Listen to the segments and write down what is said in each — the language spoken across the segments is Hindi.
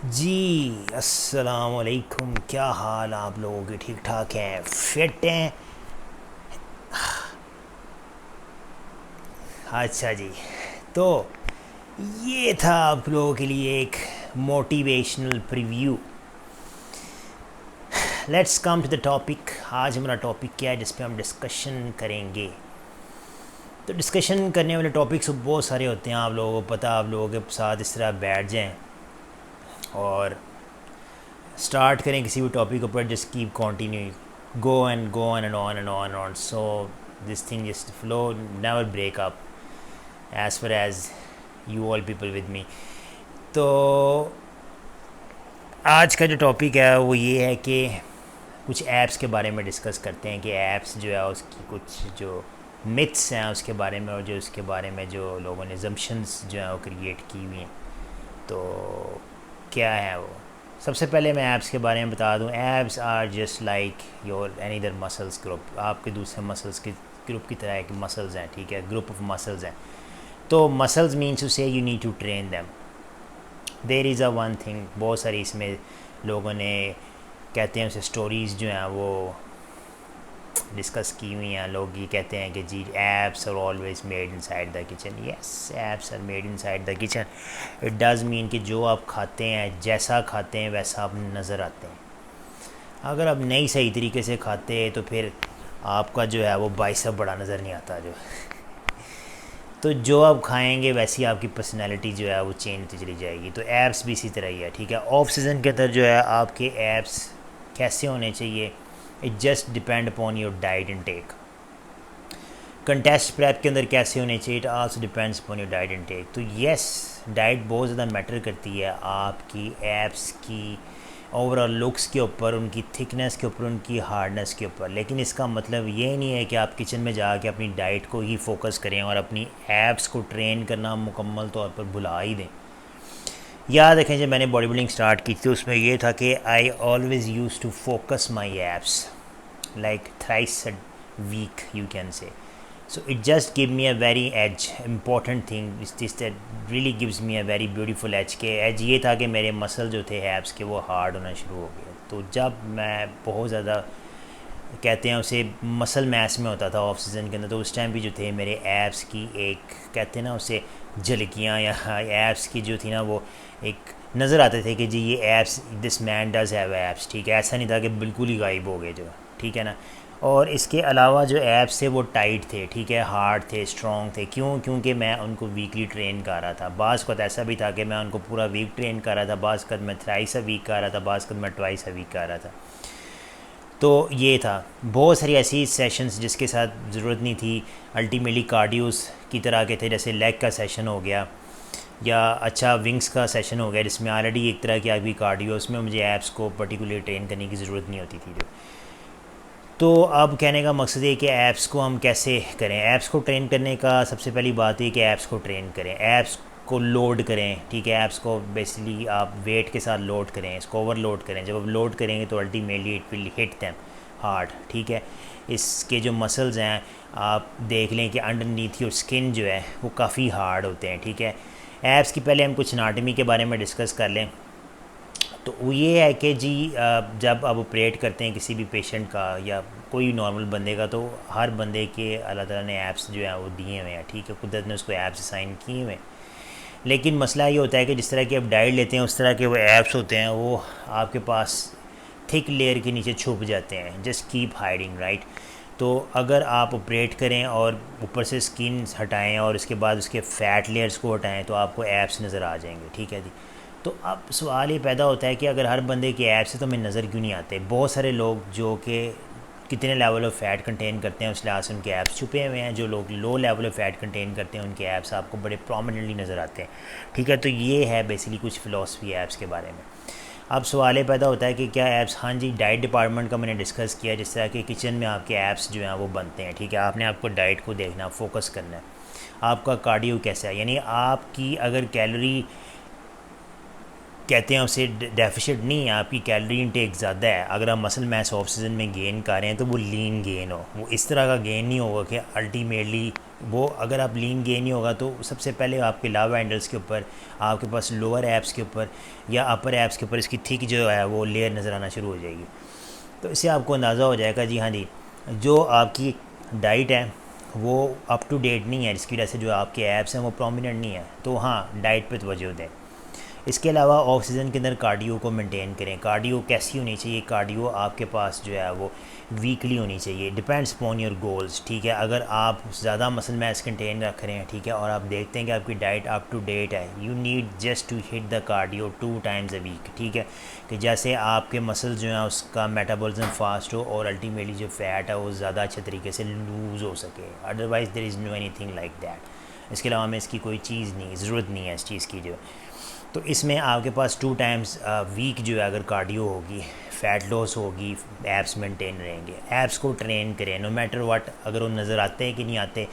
जी अस्सलाम वालेकुम। क्या हाल आप लोगों के? ठीक ठाक हैं? फिट हैं? अच्छा जी। तो ये था आप लोगों के लिए एक motivational preview. Let's come to the topic. आज हमारा टॉपिक क्या है जिस पे हम डिस्कशन करेंगे? तो डिस्कशन करने वाले टॉपिक्स बहुत सारे होते हैं, आप लोगों को पता। आप लोगों के साथ इस तरह बैठ जाएं और स्टार्ट करें किसी भी टॉपिक ऊपर, just keep continue, go on and on and on and on, so this thing just flow, never break up as far as you all people with me. तो आज का जो टॉपिक है वो ये है कि कुछ ऐप्स के बारे में डिस्कस करते हैं कि ऐप्स जो है उसकी कुछ जो मिथ्स हैं उसके बारे में, और जो उसके बारे में जो लोगों ने जम्पशंस जो है वो क्रिएट की हुई हैं। तो क्या है वो? सबसे पहले मैं ऐप्स के बारे में बता दूं। Abs are just like your any other muscles group. आपके दूसरे मसल्स के ग्रुप की तरह एक मसल्स हैं, ठीक है, ग्रुप ऑफ मसल्स हैं। तो muscles means to say you need to train them. There is a one thing, बहुत सारी इसमें लोगों ने कहते हैं उसे स्टोरीज़ जो हैं वो डिस्कस की हुई हैं। लोग ये कहते हैं कि जी abs are always made inside the kitchen. Yes, abs are made inside the kitchen. It does mean कि जो आप खाते हैं, जैसा खाते हैं वैसा आप नज़र आते हैं। अगर आप नहीं सही तरीके से खाते हैं तो फिर आपका जो है वो बाइसेप बड़ा नज़र नहीं आता जो। तो जो आप खाएंगे वैसी आपकी पर्सनैलिटी जो है वो चेंज होती चली जाएगी। तो ऐप्स भी इसी तरह ही है, ठीक है। ऑफ सीज़न के अंदर जो है आपके ऐप्स कैसे होने चाहिए, it just depend upon your diet intake. Contest prep के अंदर कैसे होने चाहिए, it also depends upon your diet intake. तो येस, डाइट बहुत ज़्यादा मैटर करती है आपकी ऐप्स की ओवरऑल लुक्स के ऊपर, उनकी थिकनेस के ऊपर, उनकी हार्डनेस के ऊपर। लेकिन इसका मतलब ये नहीं है कि आप किचन में जाके अपनी डाइट को ही फोकस करें और अपनी ऐप्स को ट्रेन करना मुकम्मल तौर पर भुला ही दें। याद रखें, जब मैंने बॉडी बिल्डिंग स्टार्ट की थी उसमें ये था कि I always use to focus my abs like thrice a week, you can say. So it just give me a very edge, important thing is this, that really gives me a very beautiful edge। के edge ये था कि मेरे मसल जो थे एप्स के वो हार्ड होना शुरू हो गए। तो जब मैं बहुत ज़्यादा कहते हैं उसे मसल मैस में होता था ऑफ सीज़न के अंदर, तो उस टाइम भी जो थे मेरे एप्स की एक कहते हैं ना उसे झलकियाँ, या एप्स की जो थी ना वो एक नज़र आते थे कि जी ये apps, this man does have apps, ठीक है। ऐसा नहीं था कि बिल्कुल ही गायब हो गए जो, ठीक है ना। और इसके अलावा जो एप्स थे वो टाइट थे, ठीक है, हार्ड थे, स्ट्रॉन्ग थे। क्यों? क्योंकि मैं उनको वीकली ट्रेन कर रहा था। बाज़ वक्त ऐसा भी था कि मैं उनको पूरा वीक ट्रेन कर रहा था, बाज़ वक्त मैं थ्राइस अ वीक कर रहा था, बाज़ वक्त मैं ट्वाइस अ वीक कर रहा था। तो ये था, बहुत सारी ऐसी सेशंस जिसके साथ ज़रूरत नहीं थी। अल्टीमेटली कार्डियोस की तरह के थे, जैसे लेग का सेशन हो गया या अच्छा विंग्स का सेशन हो गया, जिसमें ऑलरेडी एक तरह की आपकी कार्डियो, उसमें मुझे ऐप्स को पर्टिकुलर ट्रेन करने की ज़रूरत नहीं होती थी जो। तो अब कहने का मकसद है कि ऐप्स को हम कैसे करें। ऐप्स को ट्रेन करने का सबसे पहली बात है कि ऐप्स को ट्रेन करें, ऐप्स को लोड करें, ठीक है। ऐप्स को बेसिकली आप वेट के साथ लोड करें, इसको ओवरलोड करें। जब आप लोड करेंगे तो ultimately it will hit them hard, ठीक है। इसके जो मसल्स हैं आप देख लें कि अंडरनीथ योर स्किन जो है वो काफ़ी हार्ड होते हैं, ठीक है। ऐप्स की पहले हम कुछ एनाटॉमी के बारे में डिस्कस कर लें। तो वो ये है कि जी जब आप ऑपरेट करते हैं किसी भी पेशेंट का या कोई नॉर्मल बंदे का, तो हर बंदे के अल्लाह ताला ने ऐप्स जो हैं वो दिए हुए हैं, ठीक है। कुदरत ने उसको ऐप्स असाइन किए हुए हैं। लेकिन मसला ये होता है कि जिस तरह की आप डाइट लेते हैं उस तरह के वो ऐप्स होते हैं, वो आपके पास थिक लेयर के नीचे छुप जाते हैं। Just keep hiding, right. तो अगर आप ऑपरेट करें और ऊपर से स्किन हटाएं और उसके बाद उसके फ़ैट लेयर्स को हटाएं तो आपको ऐप्स नज़र आ जाएंगे, ठीक है जी। तो अब सवाल ये पैदा होता है कि अगर हर बंदे के ऐप्स से तो हमें नज़र क्यों नहीं आते। बहुत सारे लोग जो कि कितने लेवल ऑफ फ़ैट कंटेन करते हैं उस लिहाज से उनके ऐप्स छुपे हुए हैं। जो लोग low level of fat contain करते हैं उनके ऐप्स आपको बड़े प्रोमिनेंटली नज़र आते हैं, ठीक है। तो ये है बेसिकली कुछ फ़िलासफ़ी ऐप्स के बारे में। अब सवाल ये पैदा होता है कि क्या ऐप्स, हाँ जी, डाइट डिपार्टमेंट का मैंने डिस्कस किया, जिस तरह के किचन में आपके ऐप्स जो हैं वो बनते हैं, ठीक है। आपने आपको डाइट को देखना, फोकस करना है। आपका कार्डियो कैसा है, यानी आपकी अगर कैलोरी कहते हैं उसे डेफिशिट नहीं है, आपकी कैलोरी इनटेक ज़्यादा है। अगर आप मसल मास ऑफ सीजन में गेन कर रहे हैं तो वो लीन गेन हो, वो इस तरह का गेन नहीं होगा कि अल्टीमेटली वो, अगर आप लीन गेन नहीं होगा तो सबसे पहले आपके लावा हैंडल्स के ऊपर, आपके पास लोअर एब्स के ऊपर या अपर एब्स के ऊपर इसकी थिक जो है वो लेयर नज़र आना शुरू हो जाएगी। तो इससे आपको अंदाज़ा हो जाएगा जी हाँ जी, जो आपकी डाइट है वो अप टू डेट नहीं है, जिसकी वजह से जो आपके एब्स हैं वो प्रोमिनेंट नहीं है। तो हाँ, डाइट पे तवज्जो दें। इसके अलावा ऑफ सीज़न के अंदर कार्डियो को मेंटेन करें। कार्डियो कैसी होनी चाहिए? कार्डियो आपके पास जो है वो वीकली होनी चाहिए, डिपेंड्स अपॉन योर गोल्स, ठीक है। अगर आप ज़्यादा मसल मास कंटेन रख रहे हैं, ठीक है, और आप देखते हैं कि आपकी डाइट अप टू डेट है, you need just to hit the cardio 2 times a week, ठीक है, कि जैसे आपके मसल जो है उसका मेटाबॉलिज्म फास्ट हो और अल्टीमेटली जो फैट है वो ज़्यादा अच्छे तरीके से लूज़ हो सके। Otherwise there is no anything like that. इसके अलावा हमें इसकी कोई चीज़ नहीं, ज़रूरत नहीं है इस चीज़ की जो। तो इसमें आपके पास 2 टाइम्स वीक जो है अगर कार्डियो होगी, फ़ैट लॉस होगी, एब्स मेंटेन रहेंगे। एब्स को ट्रेन करें नो मैटर व्हाट, अगर वो नज़र आते हैं कि नहीं आते।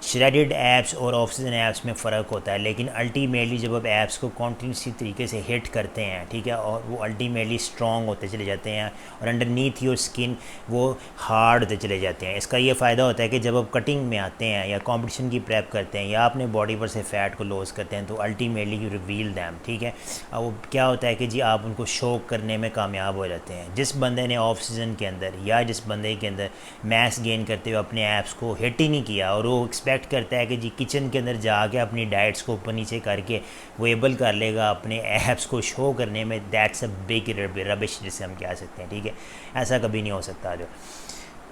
श्रेडेड एब्स और ऑफ सीजन एब्स में फ़र्क होता है, लेकिन अल्टीमेटली जब आप एब्स को कॉन्टीन्यूसली तरीके से हिट करते हैं, ठीक है, और वो अल्टीमेटली स्ट्रॉन्ग होते चले जाते हैं और अंडरनीथ योर स्किन वो हार्ड होते चले जाते हैं। इसका ये फ़ायदा होता है कि जब आप कटिंग में आते हैं या कॉम्पिटिशन की प्रेप करते हैं या अपने बॉडी पर से फ़ैट को लॉस करते हैं तो अल्टीमेटली यू रिवील दैम, ठीक है। अब वो क्या होता है कि जी आप उनको शो करने में कामयाब हो जाते हैं। जिस बंदे ने ऑफ सीज़न के अंदर या जिस बंदे के अंदर मैस गेन करते हुए अपने एब्स को हिट ही नहीं किया और वो एक्सपेक्ट करता है कि जी किचन के अंदर जाके अपनी डाइट्स को ऊपर नीचे करके वो एबल कर लेगा अपने एब्स को शो करने में, दैट्स अ बिग रबिश जिसे हम कह सकते हैं, ठीक है। ऐसा कभी नहीं हो सकता जो।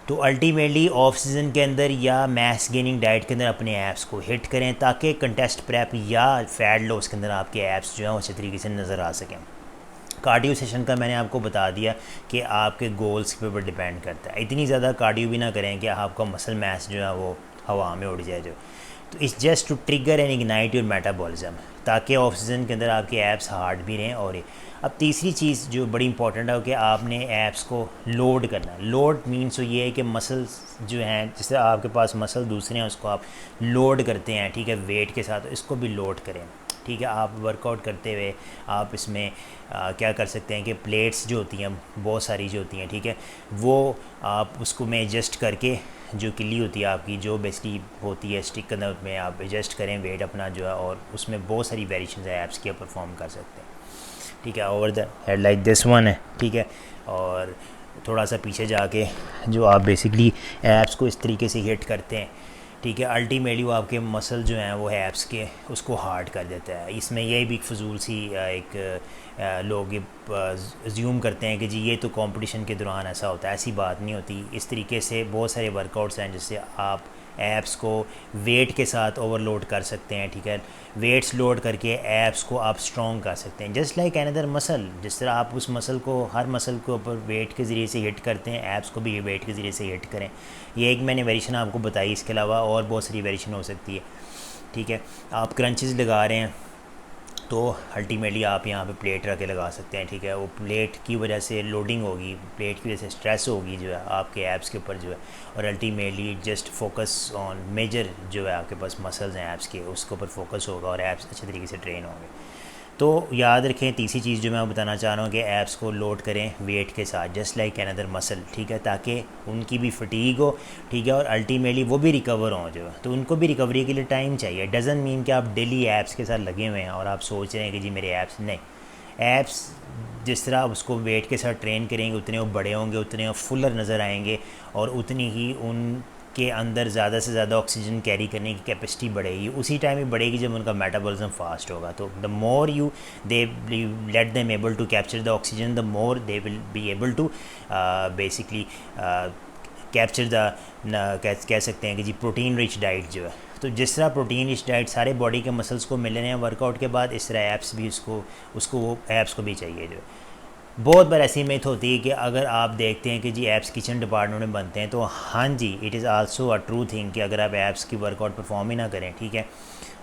तो अल्टीमेटली ऑफ सीज़न के अंदर या मैस गेनिंग डाइट के अंदर अपने एब्स को हिट करें ताकि कंटेस्ट प्रेप या फैट लॉस के अंदर आपके एब्स जो हैं अच्छे तरीके से नज़र आ सकें। कार्डियो सेशन का मैंने आपको बता दिया कि आपके गोल्स के ऊपर डिपेंड करता है। इतनी ज़्यादा कार्डियो भी ना करें कि आपका मसल मास जो है वो हवा में उड़ जाए जो। तो it's just to trigger and ignite your metabolism, ताकि ऑफ सीज़न के अंदर आपके एब्स हार्ड भी रहें। और अब तीसरी चीज़ जो बड़ी इंपॉर्टेंट है कि आपने एब्स को लोड करना। लोड मीन्स तो ये है कि मसल्स जो हैं, जैसे आपके पास मसल दूसरे हैं उसको आप लोड करते हैं, ठीक है, वेट के साथ, इसको भी लोड करें, ठीक है। आप वर्कआउट करते हुए आप इसमें क्या कर सकते हैं कि प्लेट्स जो होती हैं बहुत सारी जो होती हैं, ठीक है, वो आप उसको में एडजस्ट करके जो किली होती है आपकी जो बेसिकली होती है स्टिक के अंदर में आप एडजस्ट करें वेट अपना जो है, और उसमें बहुत सारी वेरिएशन है एप्स की परफॉर्म कर सकते हैं, ठीक है। Over the head like this one है, ठीक है, और थोड़ा सा पीछे जाके जो आप बेसिकली एप्स को इस तरीके से हिट करते हैं, ठीक है, अल्टीमेटली वो आपके मसल जो हैं वो एप्स के उसको हार्ड कर देता है। इसमें ये भी फजूल सी एक लोग अज्यूम करते हैं कि जी ये तो कंपटीशन के दौरान ऐसा होता है, ऐसी बात नहीं होती। इस तरीके से बहुत सारे वर्कआउट्स हैं जिससे आप एप्स को वेट के साथ ओवरलोड कर सकते हैं, ठीक है। वेट्स लोड करके एप्स को आप स्ट्रॉन्ग कर सकते हैं, जस्ट लाइक अनदर मसल। जिस तरह आप उस मसल को, हर मसल के ऊपर वेट के ज़रिए से हिट करते हैं, एप्स को भी वेट के ज़रिए से हिट करें। ये एक मैंने वेरिएशन आपको बताई, इसके अलावा और बहुत सारी वेरिएशन हो सकती है, ठीक है। आप क्रंचेस लगा रहे हैं तो अल्टीमेटली आप यहाँ पे प्लेट रख के लगा सकते हैं, ठीक है। वो प्लेट की वजह से लोडिंग होगी, प्लेट की वजह से स्ट्रेस होगी जो है आपके एब्स के ऊपर जो है, और ultimately just focus on major जो है आपके पास मसल्स हैं एब्स के, उसके ऊपर फोकस होगा और एब्स अच्छे तरीके से ट्रेन होंगे। तो याद रखें, तीसरी चीज़ जो मैं बताना चाह रहा हूँ कि एब्स को लोड करें वेट के साथ, जस्ट लाइक अनदर मसल, ठीक है, ताकि उनकी भी फटीग हो, ठीक है, और अल्टीमेटली वो भी रिकवर हों जो। तो उनको भी रिकवरी के लिए टाइम चाहिए। डजंट मीन कि आप डेली एब्स के साथ लगे हुए हैं और आप सोच रहे हैं कि जी मेरे एब्स, नहीं। एब्स जिस तरह आप उसको वेट के साथ ट्रेन करेंगे उतने वो बड़े होंगे, उतने वो फुलर नज़र आएंगे और उतनी ही उनके अंदर ज़्यादा से ज़्यादा ऑक्सीजन कैरी करने की कैपेसिटी बढ़ेगी। उसी टाइम ही बढ़ेगी जब उनका मेटाबॉलिज्म फास्ट होगा। तो the more you they let them able to capture the oxygen, the more they will be able to basically capture the, कह सकते हैं कि जी प्रोटीन रिच डाइट जो है। तो जिस तरह प्रोटीन रिच डाइट सारे बॉडी के मसल्स को मिल रहे हैं वर्कआउट के बाद, इस तरह एप्स भी उसको वो एप्स को भी चाहिए जो। बहुत बार ऐसी मिथ होती है कि अगर आप देखते हैं कि जी एप्स किचन डिपार्टमेंट में बनते हैं, तो हाँ जी, it is also a true thing कि अगर आप एप्स की वर्कआउट परफॉर्म ही ना करें, ठीक है,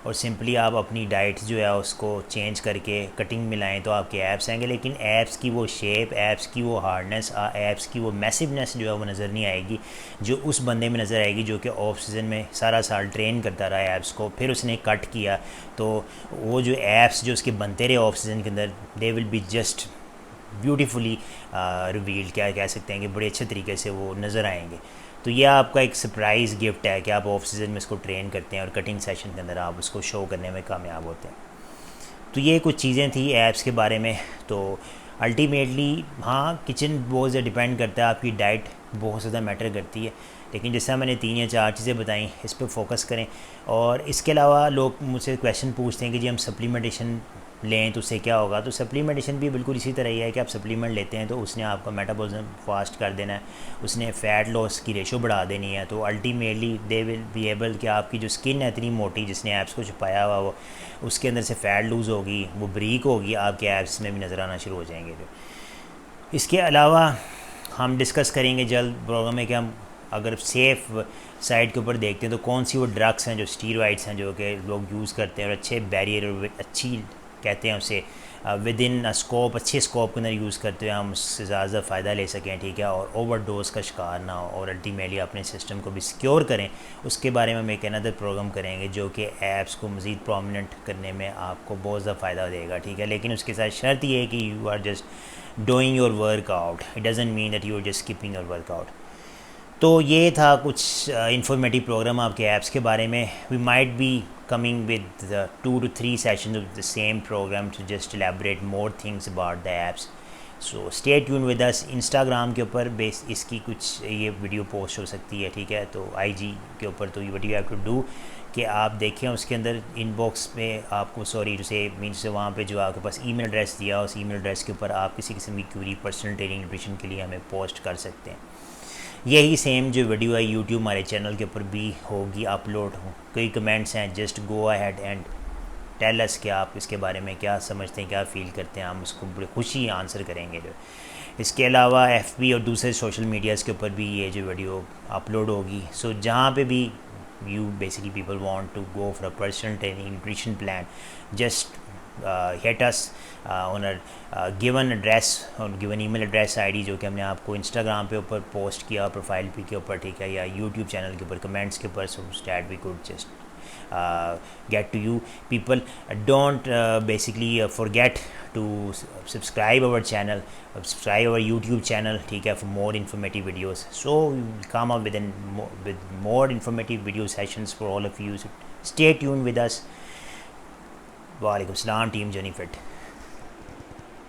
और सिंपली आप अपनी डाइट जो है उसको चेंज करके कटिंग मिलाएं तो आपके एब्स आएंगे। लेकिन एब्स की वो शेप, एब्स की वो हार्डनेस, एब्स की वो मैसिवनेस जो है वो नज़र नहीं आएगी जो उस बंदे में नज़र आएगी जो कि ऑफ सीज़न में सारा साल ट्रेन करता रहा एब्स को, फिर उसने कट किया तो वो जो एब्स जो उसके बनते रहे ऑफ सीज़न के अंदर, दे will be just beautifully revealed, क्या कह सकते हैं कि बड़े अच्छे तरीके से वो नज़र आएंगे। तो ये आपका एक सरप्राइज़ गिफ्ट है कि आप ऑफ सीज़न में इसको ट्रेन करते हैं और कटिंग सेशन के अंदर आप उसको शो करने में कामयाब होते हैं। तो ये कुछ चीज़ें थी ऐप्स के बारे में। तो अल्टीमेटली हाँ, किचन बहुत ज़्यादा डिपेंड करता है, आपकी डाइट बहुत ज़्यादा मैटर करती है, लेकिन जैसा मैंने 3 या 4 चीज़ें बताई इस पर फोकस करें। और इसके अलावा लोग मुझसे क्वेश्चन पूछते हैं कि जी हम सप्लीमेंटेशन लें तो उससे क्या होगा। तो सप्लीमेंटेशन भी बिल्कुल इसी तरह ही है कि आप सप्लीमेंट लेते हैं तो उसने आपका मेटाबॉलिज्म फास्ट कर देना है, उसने फ़ैट लॉस की रेशो बढ़ा देनी है। तो ultimately they will be able कि आपकी जो स्किन है इतनी मोटी जिसने एब्स को छुपाया हुआ वो उसके अंदर से फ़ैट लूज़ होगी, वो ब्रीक होगी, आपके एब्स में भी नज़र आना शुरू हो जाएंगे। तो इसके अलावा हम डिस्कस करेंगे जल्द प्रोग्राम में कि हम अगर सेफ़ साइड के ऊपर देखते हैं तो कौन सी वो ड्रग्स हैं जो स्टीरॉइड्स हैं जो कि लोग यूज़ करते हैं और अच्छे बैरियर और अच्छी कहते हैं उसे विद इन स्कोप, अच्छे स्कोप के अंदर यूज़ करते हुए हम उससे ज़्यादा फ़ायदा ले सकें, ठीक है, और ओवरडोज का शिकार ना हो और अल्टीमेटली अपने सिस्टम को भी सिक्योर करें। उसके बारे में हम एक अनदर प्रोग्राम करेंगे जो कि ऐप्स को मज़ीद प्रोमिनेंट करने में आपको बहुत ज़्यादा फ़ायदा देगा, ठीक है। लेकिन उसके साथ शर्त ये है कि you are just doing your workout, it doesn't mean that you are just skipping your workout. तो ये था कुछ इंफॉर्मेटिव प्रोग्राम आपके ऐप्स के बारे में। We might be coming with 2 to 3 sessions of the same program to just elaborate more things about the apps. So stay tuned with us. Instagram के ऊपर बेस इसकी कुछ ये वीडियो पोस्ट हो सकती है, ठीक है। तो IG के ऊपर तो what you have to do कि आप देखें उसके अंदर इनबॉक्स में आपको टू से मीन्स वहाँ पे जो आपके पास ईमेल एड्रेस दिया, उस ईमेल एड्रेस के ऊपर आप किसी किस्म की क्यूरी, पर्सनल ट्रेनिंग, न्यूट्रिशन के लिए हमें पोस्ट कर सकते हैं। यही सेम जो वीडियो है यूट्यूब हमारे चैनल के ऊपर भी होगी अपलोड। कोई कमेंट्स हैं, just go ahead and tell us कि आप इसके बारे में क्या समझते हैं, क्या फ़ील करते हैं, हम उसको बड़ी खुशी आंसर करेंगे। जो इसके अलावा FB और दूसरे सोशल मीडियाज़ के ऊपर भी ये जो वीडियो अपलोड होगी। सो जहाँ पे भी you basically people want to go for a personal training nutrition plan, just hit us on a given address और given email address ID जो कि हमने आपको इंस्टाग्राम पे ऊपर पोस्ट किया प्रोफाइल पे के ऊपर, ठीक है, या यूट्यूब चैनल के ऊपर कमेंट्स के ऊपर, so that we could just get to you people. Don't basically forget to subscribe our channel, subscribe our YouTube channel, ठीक है, for more informative videos. So we will come up with more informative video sessions for all of you. So stay tuned with us. Walaikum Salam, Team Journey Fit.